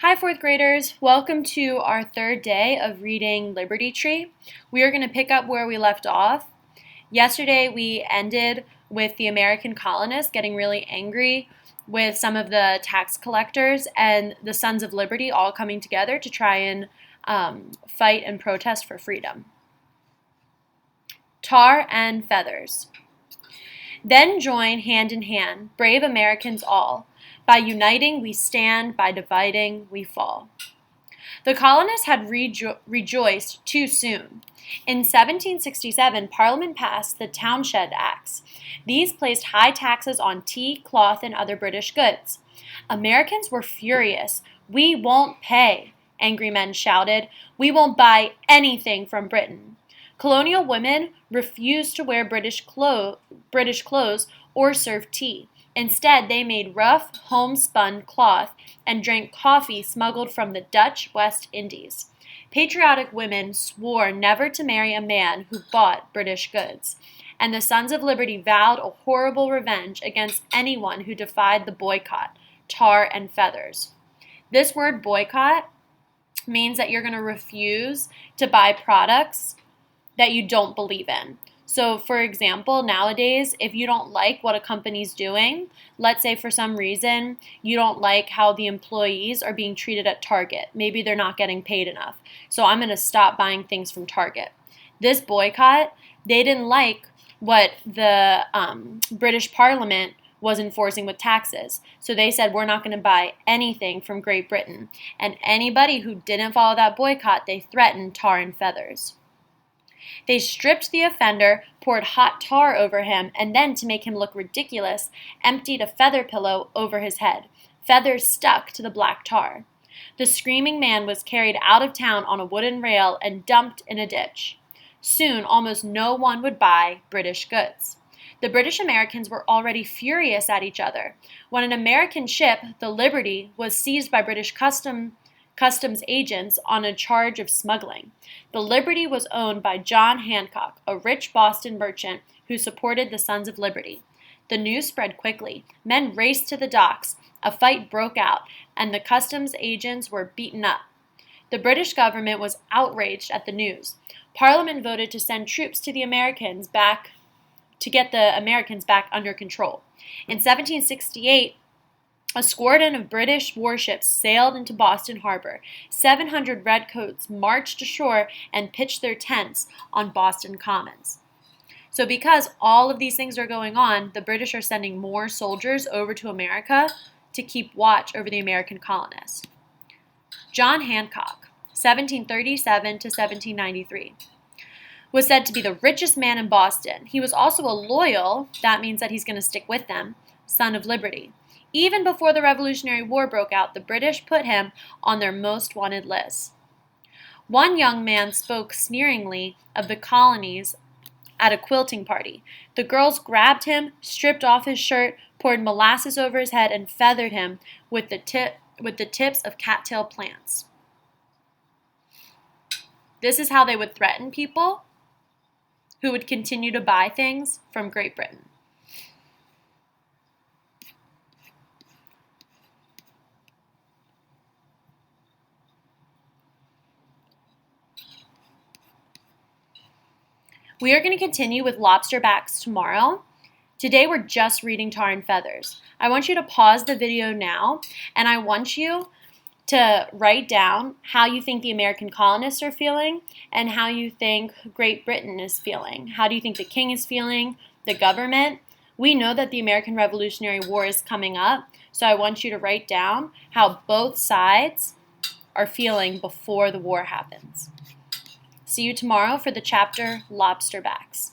Hi, fourth graders. Welcome to our third day of reading Liberty Tree. We are going to pick up where we left off. Yesterday, we ended with the American colonists getting really angry with some of the tax collectors and the Sons of Liberty all coming together to try and fight and protest for freedom. Tar and feathers. Then join hand in hand, brave Americans all. By uniting we stand, by dividing we fall. The colonists had rejoiced too soon. In 1767, Parliament passed the Townshend Acts. These placed high taxes on tea, cloth, and other British goods. Americans were furious. "We won't pay," angry men shouted. "We won't buy anything from Britain." Colonial women refused to wear British clothes or serve tea. Instead, they made rough, homespun cloth and drank coffee smuggled from the Dutch West Indies. Patriotic women swore never to marry a man who bought British goods, and the Sons of Liberty vowed a horrible revenge against anyone who defied the boycott, tar and feathers. This word boycott means that you're going to refuse to buy products that you don't believe in. So, for example, nowadays, if you don't like what a company's doing, let's say for some reason you don't like how the employees are being treated at Target. Maybe they're not getting paid enough. So I'm going to stop buying things from Target. This boycott, they didn't like what the British Parliament was enforcing with taxes. So they said, we're not going to buy anything from Great Britain. And anybody who didn't follow that boycott, they threatened tar and feathers. They stripped the offender, poured hot tar over him, and then, to make him look ridiculous, emptied a feather pillow over his head. Feathers stuck to the black tar. The screaming man was carried out of town on a wooden rail and dumped in a ditch. Soon, almost no one would buy British goods. The British Americans were already furious at each other. When an American ship, the Liberty, was seized by British customs agents on a charge of smuggling. The Liberty was owned by John Hancock, a rich Boston merchant who supported the Sons of Liberty. The news spread quickly. Men raced to the docks. A fight broke out, and the customs agents were beaten up. The British government was outraged at the news. Parliament voted to send troops to get the Americans back under control. In 1768, a squadron of British warships sailed into Boston Harbor. 700 redcoats marched ashore and pitched their tents on Boston Commons. So because all of these things are going on, the British are sending more soldiers over to America to keep watch over the American colonists. John Hancock, 1737 to 1793, was said to be the richest man in Boston. He was also a loyal, that means that he's going to stick with them, Son of Liberty. Even before the Revolutionary War broke out, the British put him on their most wanted list. One young man spoke sneeringly of the colonies at a quilting party. The girls grabbed him, stripped off his shirt, poured molasses over his head, and feathered him with the tips of cattail plants. This is how they would threaten people who would continue to buy things from Great Britain. We are going to continue with lobster backs tomorrow. Today we're just reading Tar and Feathers. I want you to pause the video now, and I want you to write down how you think the American colonists are feeling and how you think Great Britain is feeling. How do you think the king is feeling, the government? We know that the American Revolutionary War is coming up, so I want you to write down how both sides are feeling before the war happens. See you tomorrow for the chapter Lobster Backs.